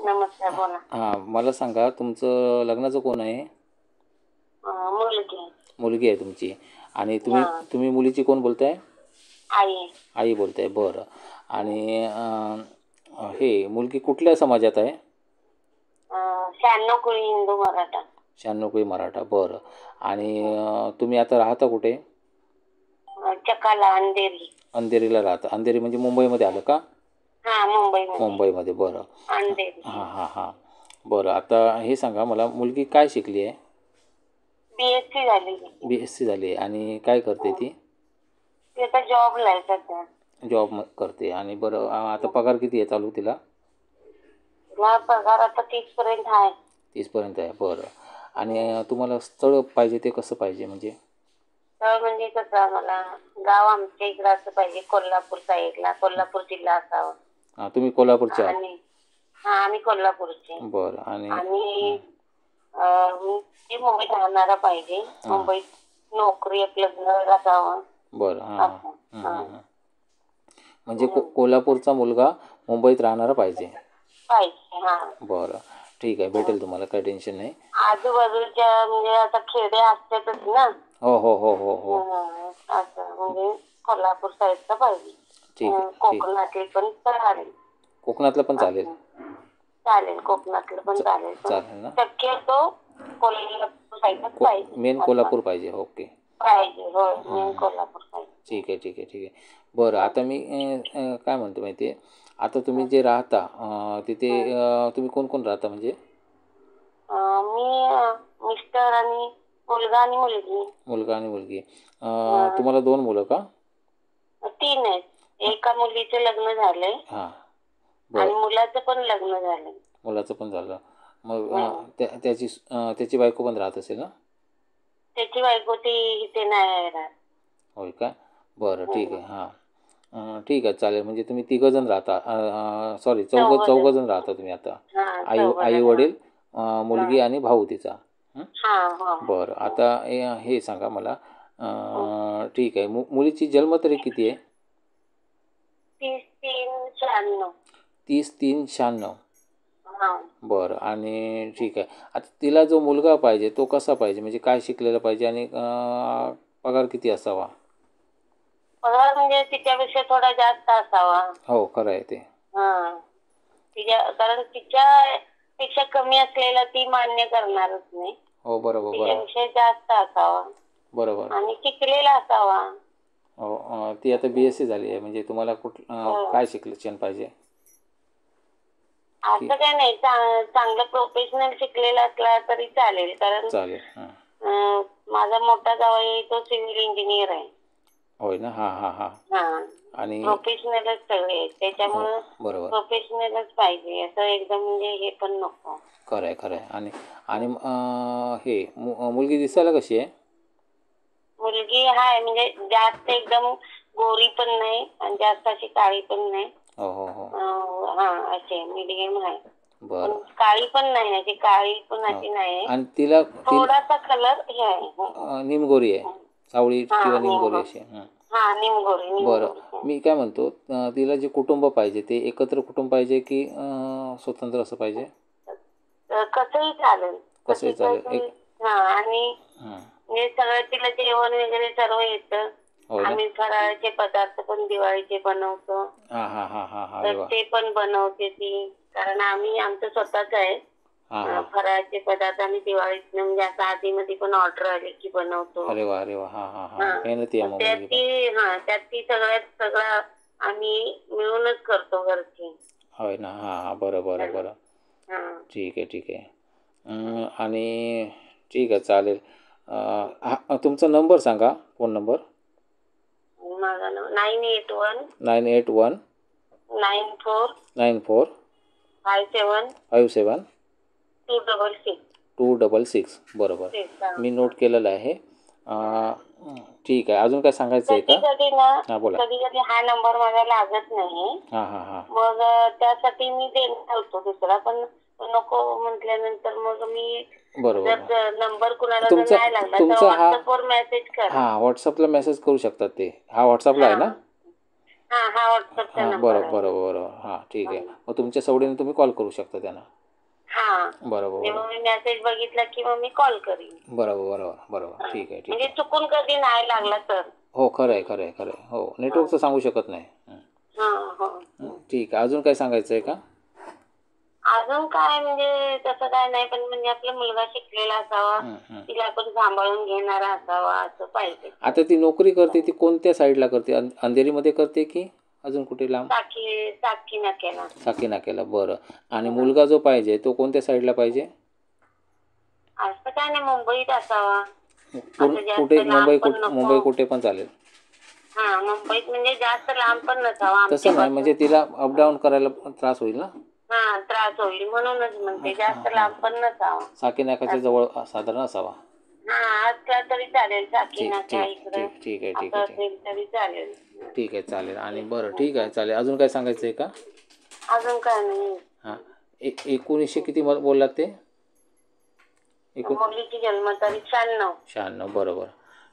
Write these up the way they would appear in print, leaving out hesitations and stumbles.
नमस्कार, बोला. हां, मला सांगा तुमचं लग्नाचं कोण आहे? मुलगी. मुलगी आहे तुमची. आणि तुम्ही हां. तुम्ही मुलीची कोण बोलताय? आई. आई बोलताय, बरं. आणि हे मुलगी कुठल्या समाजात आहे? 96 कुळी हिंदू मराठा. 96 कुळी मराठा, बरं. आणि तुम्ही आता राहता कुठे? चकाला, अंधेरी. अंधेरीला राहता. अंधेरी म्हणजे मुंबईमध्ये आलं का? हां, मुंबईमध्ये. मुंबईमध्ये, बरं. अंधेरी. हां हां हां, बरं. आता हे सांगा मला, मुलगी काय शिकली आहे? BSc झालेली. BSc झाली आहे. आणि काय करते ती? ती आता जॉबला आहे सध्या. जॉब करते. आणि बरं, आता पगार किती आहे चालू तिला? तिला पगार आता 30 पर्यंत आहे. 30 पर्यंत आहे, बरं. आणि तुम्हाला स्थळ पाहिजे ते कसं पाहिजे म्हणजे? तर म्हणजे कसं आम्हाला गाव आमच्या इकडं असं पाहिजे, कोल्हापूर साईडला, कोल्हापूर जिल्हा असावा. हां, तुम्ही कोल्हापूरचे आहात? आणि आम्ही कोल्हापूरचे. बरं. आणि ती मुंबईत राहणारा पाहिजे. मुंबईत नोकरी आपलं घर असावं. बरं. हां असं. हां. म्हणजे कोल्हापूरचा मुलगा मुंबईत राहणारा पाहिजे. पाहिजे. हां. बरं, ठीक आहे. भेटेल तुम्हाला, काही टेन्शन नाही. आजूबाजूच्या म्हणजे आता खेडे असतातच ना. हो हो हो हो हो. असं म्हणजे कोल्हापूर साईडचा पाहिजे. ठीक आहे, ठीक. कोकणातली पण चालेल. कोकणातलं पण चालेल? चालेल, कोकणातलं पण चालेल. चालेल ना? शक्यतो कोल्हापूर साईडच पाहिजे. मेन कोल्हापूर पाहिजे. ओके. पाहिजे, होय. मेन कोल्हापूर पाहिजे. ठीक आहे, ठीक आहे, ठीक आहे. बरं, आता मी काय म्हणतो माहिती आहे, आता तुम्ही जे राहता तिथे तुम्ही कोण कोण राहता म्हणजे? मी, मिस्टर आणि मुलगा आणि मुलगी. मुलगा आणि मुलगी. तुम्हाला 2 मुलं का? 3 आहेत. एका मुलीचं लग्न झालंय हां, आणि बरं. मुलाचं पण लग्न झालंय. मुलाचं पण झालं. मग त्याची बायको पण राहत असेल ना? त्याची बायको ती इथे नाही राहत. होय का? बरं, ठीक आहे. हां, ठीक आहे, चालेल. म्हणजे तुम्ही तिघंजण राहता, सॉरी, चौघंजण राहता तुम्ही आता? आई वडील, मुलगी आणि भाऊ तिचा. बरं. आता हे सांगा मला, ठीक आहे, मुलीची जन्मतारीख किती आहे? 30/3/96. 30/3/96. बरं. आणि ठीक आहे. आता तिला जो मुलगा पाहिजे तो कसा पाहिजे, म्हणजे काय शिकलेला पाहिजे आणि पगार किती असावा? पगार म्हणजे तिच्यापेक्षा थोडा जास्त असावा. हो, खरं आहे ते. कारण तिच्यापेक्षा कमी असलेला ती मान्य करणारच नाही. हो, बरोबर. तिच्यापेक्षा जास्त असावा. बरोबर. आणि शिकलेला असावा. हो, ती आता BSc झाली आहे. म्हणजे तुम्हाला काय शिक्षण पाहिजे? असं काय नाही, चांगलं प्रोफेशनल शिकलेला असला तरी चालेल. कारण माझा मोठा जावई तो सिव्हिल इंजिनियर आहे. होय ना? हां हां हां. आणि प्रोफेशनलच सगळे, त्याच्यामुळे बरोबर, प्रोफेशनलच पाहिजे. असं एकदम म्हणजे हे पण नको. खरं आहे, खरं आहे. आणि हे मुलगी दिसायला कशी आहे? मुलगी आहे म्हणजे जास्त एकदम गोरी पण नाही आणि जास्त अशी काळी पण नाही. हो हो हो. अशी मीडियम आहे. बरं. काळी पण नाही, अशी काळी पण अशी नाही. आणि तिला थोडासा कलर हे आहे, निमगोरी आहे, सावळी किंवा निमगोरी अशी? निमगोरी. बरं, मी काय म्हणतो, तिला जे कुटुंब पाहिजे ते एकत्र कुटुंब पाहिजे की स्वतंत्र असं पाहिजे? कसंही चालेल. कसंही चालेल. आणि म्हणजे सगळं तिला जेवण वगैरे सर्व येतं. आम्ही फराळाचे पदार्थ पण दिवाळीचे बनवतो. तर ते पण बनवते ती. कारण आमचं स्वतःच आहे. फराळाचे पदार्थ आम्ही दिवाळीत म्हणजे असं आधीमध्ये पण ऑर्डर आली की बनवतो. अरे वा, अरे वा. त्यात ती सगळं आम्ही मिळूनच करतो घरची. होय ना? हां, बरं. ठीक आहे, ठीक आहे. आणि ठीक आहे, चालेल. तुमचा नंबर सांगा, फोन नंबर. माझा 981 981 94 94 57 266. बरोबर, मी नोट केलेलं आहे. ठीक आहे. अजून काय सांगायचं आहे का? कधी कधी हा नंबर माझा लागत नाही. मग त्यासाठी मी देतो दुसरा, पण नको म्हटल्यानंतर मग मी नंबर कुणाला नाही लागला तर व्हॉट्सअपवर मेसेज करा. व्हॉट्सअपला मेसेज करू शकतात ते. हा व्हॉट्सअपला आहे ना? हा व्हॉट्सअपचा हां नंबर बरोबर बरोबर बरोबर हां ठीक आहे. मग तुमच्या सवडीने तुम्ही कॉल करू शकता त्यांना. बरोबर मग बरोबर मी मेसेज बघितला की मग मी कॉल करीन. बरोबर बरोबर बरोबर ठीक आहे ठीक म्हणजे आहे. चुकून कधी नाही लागला तर. हो खरं आहे खरं आहे खरं आहे. हो नेटवर्कचं सांगू शकत नाही. ठीक आहे. अजून काय सांगायचं आहे का? अजून काय म्हणजे तसं काय नाही, पण म्हणजे आपला मुलगा शिकलेला असावा, तिला पण सांभाळून घेणारा असावा असं पाहिजे. आता ती नोकरी करते ती कोणत्या साईडला करते? अंधेरीमध्ये करते की अजून कुठे लांब? साकी नाक्याला. साकी नाक्याला. बरं. आणि मुलगा जो पाहिजे तो कोणत्या साईडला पाहिजे? असं काय नाही, मुंबईत असावा. कुठे? मुंबई कुठे पण चालेल. मुंबईत म्हणजे जास्त लांब पण नसावा. तसं नाही म्हणजे तिला अपडाऊन करायला त्रास होईल ना. त्रास होईल म्हणूनच म्हणते, जास्त लांब पण नसावा. साकी नाक्याच्या जवळ साधारण असावा. असला तरी चालेल. साकी नाक्या इकडे ठीक आहे ठीक असं असेल तरी चालेल. ठीक आहे चालेल. आणि बरं ठीक आहे चालेल. अजून काय सांगायचं आहे का? अजून काय नाही. 1900 किती बोललात ते? मुलीची जन्मतारीख 96. बरोबर.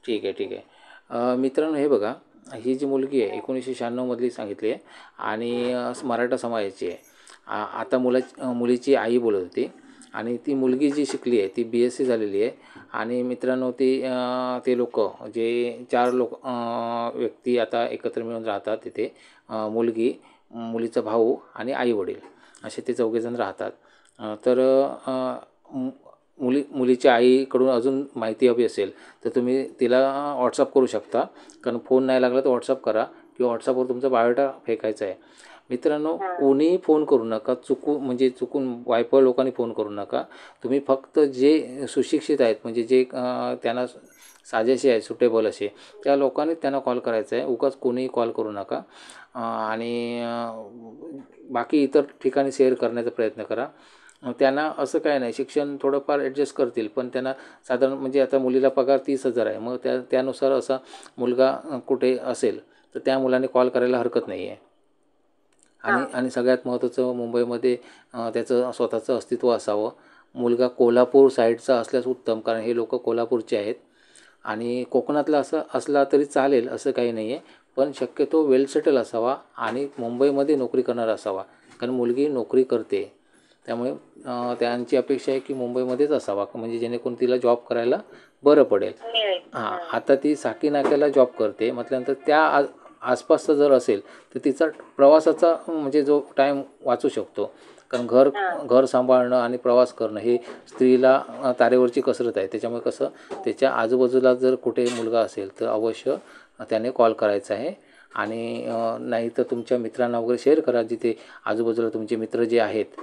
ठीक आहे ठीक आहे. मित्रांनो हे बघा, ही जी मुलगी आहे 1996 मधली सांगितली आहे आणि मराठा समाजाची आहे. आता मुलीची आई बोलत होती आणि ती मुलगी जी शिकली आहे ती BSc झालेली आहे. आणि मित्रांनो ते लोक जे 4 व्यक्ती आता एकत्र मिळून राहतात तिथे. मुलीचा भाऊ आणि आई वडील असे ते 4 जण राहतात. तर मुलीच्या आईकडून अजून माहिती हवी असेल तर तुम्ही तिला व्हॉट्सअप करू शकता. कारण फोन नाही लागला तर व्हॉट्सअप करा किंवा व्हॉट्सअपवर तुमचा बायोडाटा फेकायचा आहे. मित्रांनो कोणीही फोन करू नका. चुकून वायफळ लोकांनी फोन करू नका. तुम्ही फक्त जे सुशिक्षित आहेत म्हणजे जे त्यांना साजेसे आहे सुटेबल असे त्या लोकांनी त्यांना कॉल करायचा आहे. उगाच कोणीही कॉल करू नका. आणि बाकी इतर ठिकाणी शेअर करण्याचा प्रयत्न करा. त्यांना असं काय नाही, शिक्षण थोडंफार ॲडजस्ट करतील पण त्यांना साधारण म्हणजे आता मुलीला पगार 30,000 आहे. मग त्यानुसार असा मुलगा कुठे असेल तर त्या मुलाने कॉल करायला हरकत नाही आहे. आणि सगळ्यात महत्त्वाचं मुंबईमध्ये त्याचं स्वतःचं अस्तित्व असावं. मुलगा कोल्हापूर साईडचा असल्यास उत्तम, कारण हे लोक कोल्हापूरचे आहेत. आणि कोकणातला असला तरी चालेल असं काही नाही आहे, पण शक्यतो वेल सेटल असावा आणि मुंबईमध्ये नोकरी करणारा असावा. कारण मुलगी नोकरी करते त्यामुळे त्यांची अपेक्षा आहे की मुंबईमध्येच असावा, म्हणजे जेणेकरून तिला जॉब करायला बरं पडेल. आता ती साकी नाक्याला जॉब करते म्हटल्यानंतर त्या आसपासचं जर असेल तर तिचा प्रवासाचा म्हणजे जो टाईम वाचू शकतो. कारण घर सांभाळणं आणि प्रवास करणं हे स्त्रीला तारेवरची कसरत आहे. त्याच्यामुळे कसं त्याच्या आजूबाजूला जर कुठे मुलगा असेल तर अवश्य त्याने कॉल करायचा आहे. आणि नाही तर तुमच्या मित्रांना वगैरे शेअर करा. जिथे आजूबाजूला तुमचे मित्र जे आहेत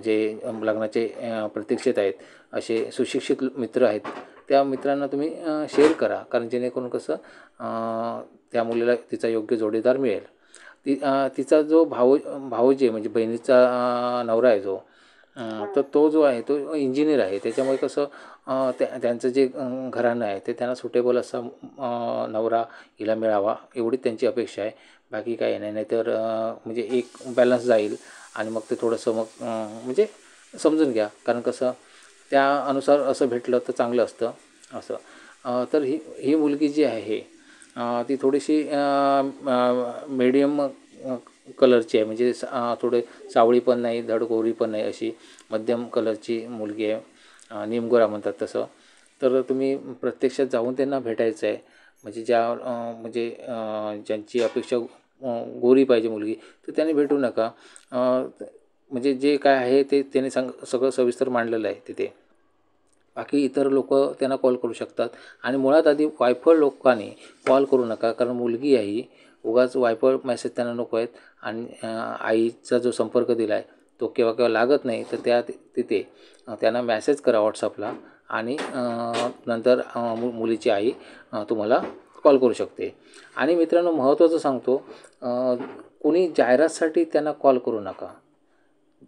जे लग्नाचे प्रतीक्षेत आहेत असे सुशिक्षित मित्र आहेत त्या मित्रांना तुम्ही शेअर करा. कारण जेणेकरून कसं त्या मुलीला तिचा योग्य जोडीदार मिळेल. तिचा जो भाऊजी म्हणजे बहिणीचा नवरा आहे जो तर तो जो आहे तो इंजिनियर आहे. त्याच्यामुळे कसं त्यांचं जे घराणं आहे ते त्यांना सुटेबल असा नवरा हिला मिळावा एवढी त्यांची अपेक्षा आहे. बाकी काही नाही. नाहीतर म्हणजे एक बॅलन्स जाईल आणि मग ते थोडंसं मग म्हणजे समजून घ्या. कारण कसं त्या अनुसार असं भेटलं तर चांगलं असतं असं. तर ही मुलगी जी आहे ती थोडीशी मीडियम कलरची आहे. म्हणजे थोडे सावळी पण नाही धड गोरी पण नाही, अशी मध्यम कलरची मुलगी आहे. निमगोरा म्हणतात तसं. तर तुम्ही प्रत्यक्षात जाऊन त्यांना भेटायचं आहे. म्हणजे ज्यांची अपेक्षा गोरी पाहिजे मुलगी तर त्यांनी भेटू नका. म्हणजे जे काय आहे ते त्याने सगळं सविस्तर मांडलेलं आहे तिथे. बाकी इतर लोक त्यांना कॉल करू शकतात. आणि मुळात आधी वायफळ लोकांनी कॉल करू नका. कारण मुलगी आहे, उगाच वायफळ मेसेज त्यांना नको आहेत. आणि आईचा जो संपर्क दिला आहे तो केव्हा लागत नाही तर तिथे त्यांना मेसेज करा व्हॉट्सअपला आणि नंतर मुलीची आई तुम्हाला कॉल करू शकते. आणि मित्रांनो महत्त्वाचं सांगतो, कोणी जाहिरातसाठी त्यांना कॉल करू नका.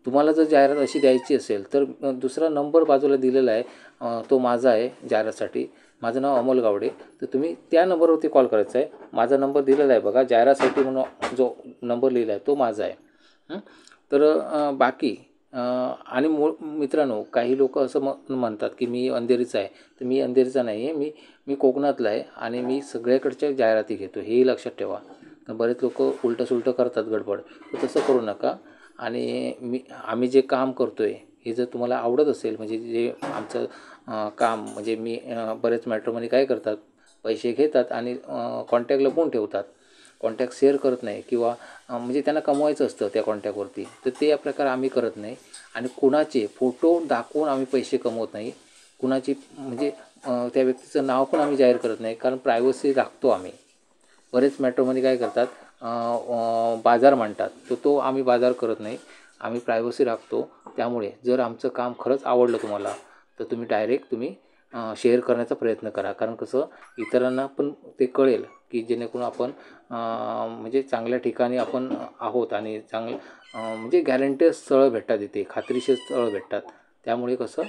तुम्हाला जर जाहिरात अशी द्यायची असेल तर दुसरा नंबर बाजूला दिलेला आहे तो माझा आहे जाहिरातसाठी. माझं नाव अमोल गावडे. तर तुम्ही त्या नंबरवरती कॉल करायचा आहे. माझा नंबर दिलेला आहे बघा, जाहिरातसाठी म्हणून जो नंबर लिहिला आहे तो माझा आहे. तर बाकी आणि मित्रांनो काही लोक असं म्हणतात की मी अंधेरीचा आहे. तर मी अंधेरीचा नाही आहे, मी कोकणातला आहे आणि मी सगळ्याकडच्या जाहिराती घेतो, हेही लक्षात ठेवा. बरेच लोक उलटं सुलटं करतात गडबड, तर तसं करू नका. आणि आम्ही जे काम करतो आहे हे जर तुम्हाला आवडत असेल, म्हणजे जे आमचं काम म्हणजे बरेच मॅट्रिमोनी काय करतात, पैसे घेतात आणि कॉन्टॅक्ट लपवून ठेवतात, कॉन्टॅक्ट शेअर करत नाही, किंवा म्हणजे त्यांना कमवायचं असतं त्या कॉन्टॅक्टवरती. तर ते प्रकार आम्ही करत नाही. आणि कुणाचे फोटो दाखवून आम्ही पैसे कमवत नाही. कुणाची म्हणजे त्या व्यक्तीचं नाव पण आम्ही जाहीर करत नाही, कारण प्रायव्हसी राखतो आम्ही. बरेच मॅट्रिमोनी काय करतात, बाजार मांडतात, तर तो आम्ही बाजार करत नाही, आम्ही प्रायव्हसी राखतो. त्यामुळे जर आमचं काम खरंच आवडलं तुम्हाला, तर तुम्ही डायरेक्ट शेअर करण्याचा प्रयत्न करा. कारण कसं इतरांना पण ते कळेल, की जेणेकरून आपण म्हणजे चांगल्या ठिकाणी आपण आहोत आणि म्हणजे गॅरंटी स्थळं भेटतात इथे, खात्रीशीर स्थळं भेटतात. त्यामुळे कसं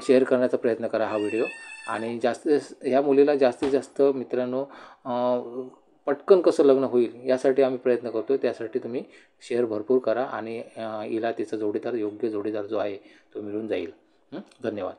शेअर करण्याचा प्रयत्न करा हा व्हिडिओ. आणि ह्या मुलीला जास्तीत जास्त मित्रांनो पटकन कसं लग्न होईल यासाठी आम्ही प्रयत्न करतो. त्यासाठी तुम्ही शेअर भरपूर करा आणि हिला तिचा जोडीदार, योग्य जोडीदार जो आहे तो मिळून जाईल. धन्यवाद.